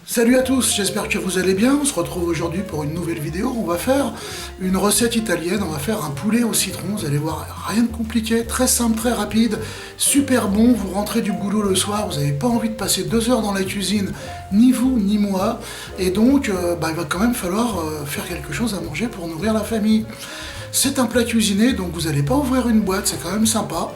Salut à tous, j'espère que vous allez bien. On se retrouve aujourd'hui pour une nouvelle vidéo. On va faire une recette italienne, on va faire un poulet au citron. Vous allez voir, rien de compliqué, très simple, très rapide, super bon. Vous rentrez du boulot le soir, vous n'avez pas envie de passer 2 heures dans la cuisine, ni vous, ni moi. Et donc, il va quand même falloir faire quelque chose à manger pour nourrir la famille. C'est un plat cuisiné, donc vous n'allez pas ouvrir une boîte, c'est quand même sympa.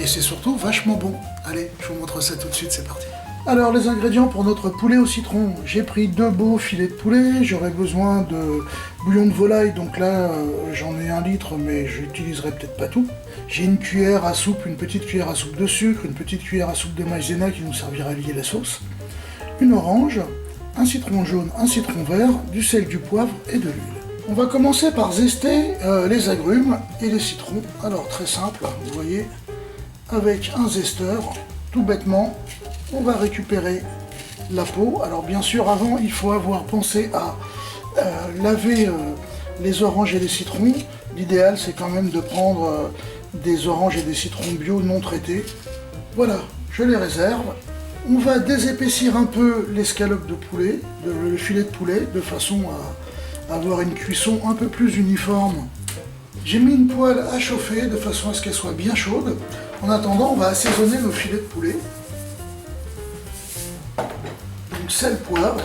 Et c'est surtout vachement bon. Allez, je vous montre ça tout de suite, c'est parti. Alors les ingrédients pour notre poulet au citron, j'ai pris 2 beaux filets de poulet, j'aurai besoin de bouillon de volaille, donc là j'en ai 1 litre mais j'utiliserai peut-être pas tout. J'ai une cuillère à soupe, une petite cuillère à soupe de sucre, une petite cuillère à soupe de maïzena qui nous servira à lier la sauce, une orange, un citron jaune, un citron vert, du sel, du poivre et de l'huile. On va commencer par zester les agrumes et les citrons, alors très simple, vous voyez, avec un zesteur, tout bêtement. On va récupérer la peau. Alors bien sûr, avant, il faut avoir pensé à laver les oranges et les citrons. L'idéal, c'est quand même de prendre des oranges et des citrons bio non traités. Voilà, je les réserve. On va désépaissir un peu l'escalope de poulet, le filet de poulet, de façon à avoir une cuisson un peu plus uniforme. J'ai mis une poêle à chauffer de façon à ce qu'elle soit bien chaude. En attendant, on va assaisonner nos filets de poulet. Sel, poivre,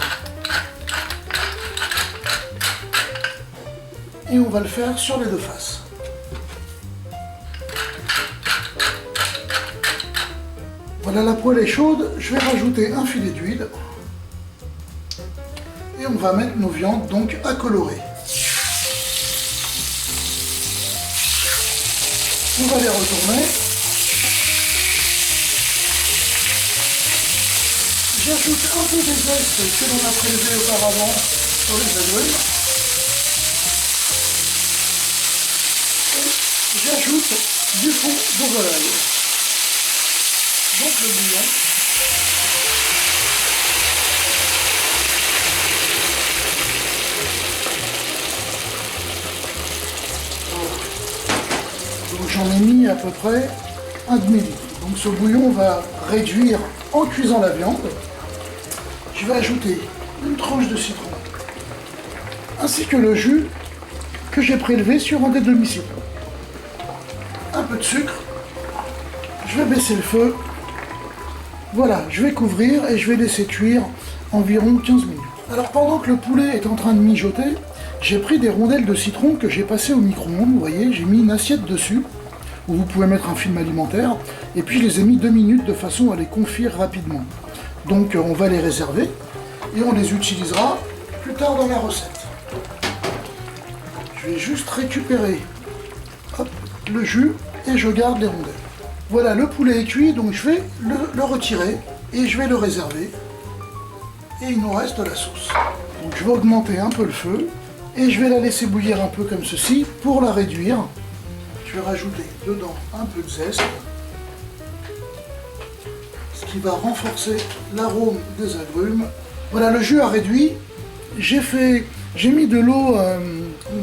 et on va le faire sur les 2 faces. Voilà, la poêle est chaude, je vais rajouter un filet d'huile et on va mettre nos viandes donc à colorer. On va les retourner. J'ajoute un peu des zestes que l'on a prélevés auparavant sur les agrumes. Et j'ajoute du fond de volaille. Donc le bouillon. Donc j'en ai mis à peu près un demi-litre. Donc ce bouillon va réduire en cuisant la viande. Je vais ajouter une tranche de citron, ainsi que le jus que j'ai prélevé sur un des demi-citrons. Un peu de sucre, je vais baisser le feu. Voilà, je vais couvrir et je vais laisser cuire environ 15 minutes. Alors pendant que le poulet est en train de mijoter, j'ai pris des rondelles de citron que j'ai passées au micro-ondes. Vous voyez, j'ai mis une assiette dessus, où vous pouvez mettre un film alimentaire, et puis je les ai mis 2 minutes de façon à les confire rapidement. Donc on va les réserver et on les utilisera plus tard dans la recette. Je vais juste récupérer le jus et je garde les rondelles. Voilà, le poulet est cuit, donc je vais le retirer et je vais le réserver. Et il nous reste la sauce. Donc je vais augmenter un peu le feu et je vais la laisser bouillir un peu comme ceci pour la réduire. Je vais rajouter dedans un peu de zeste, qui va renforcer l'arôme des agrumes. Voilà, le jus a réduit. J'ai mis de l'eau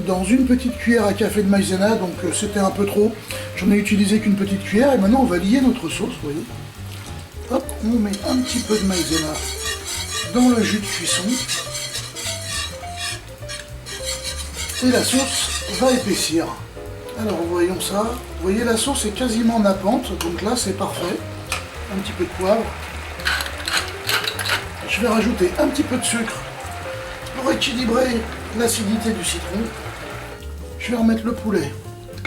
dans une petite cuillère à café de maïzena, donc c'était un peu trop. J'en ai utilisé qu'une petite cuillère et maintenant on va lier notre sauce, vous voyez. Hop, on met un petit peu de maïzena dans le jus de cuisson. Et la sauce va épaissir. Alors voyons ça. Vous voyez, la sauce est quasiment nappante, donc là c'est parfait. Un petit peu de poivre. Je vais rajouter un petit peu de sucre pour équilibrer l'acidité du citron. Je vais remettre le poulet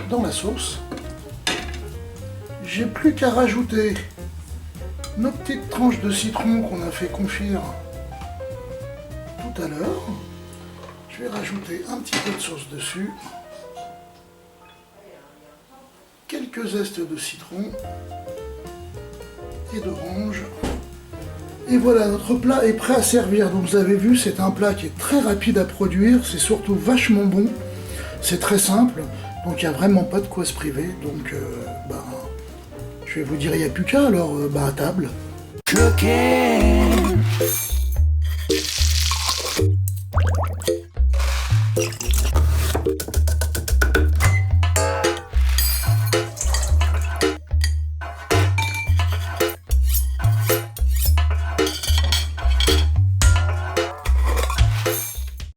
dans la sauce. J'ai plus qu'à rajouter nos petites tranches de citron qu'on a fait confire tout à l'heure. Je vais rajouter un petit peu de sauce dessus. Quelques zestes de citron et d'orange. Et voilà, notre plat est prêt à servir. Donc vous avez vu, c'est un plat qui est très rapide à produire, c'est surtout vachement bon, c'est très simple, donc il n'y a vraiment pas de quoi se priver. Donc je vais vous dire, il n'y a plus qu'à, alors à table. Cooking.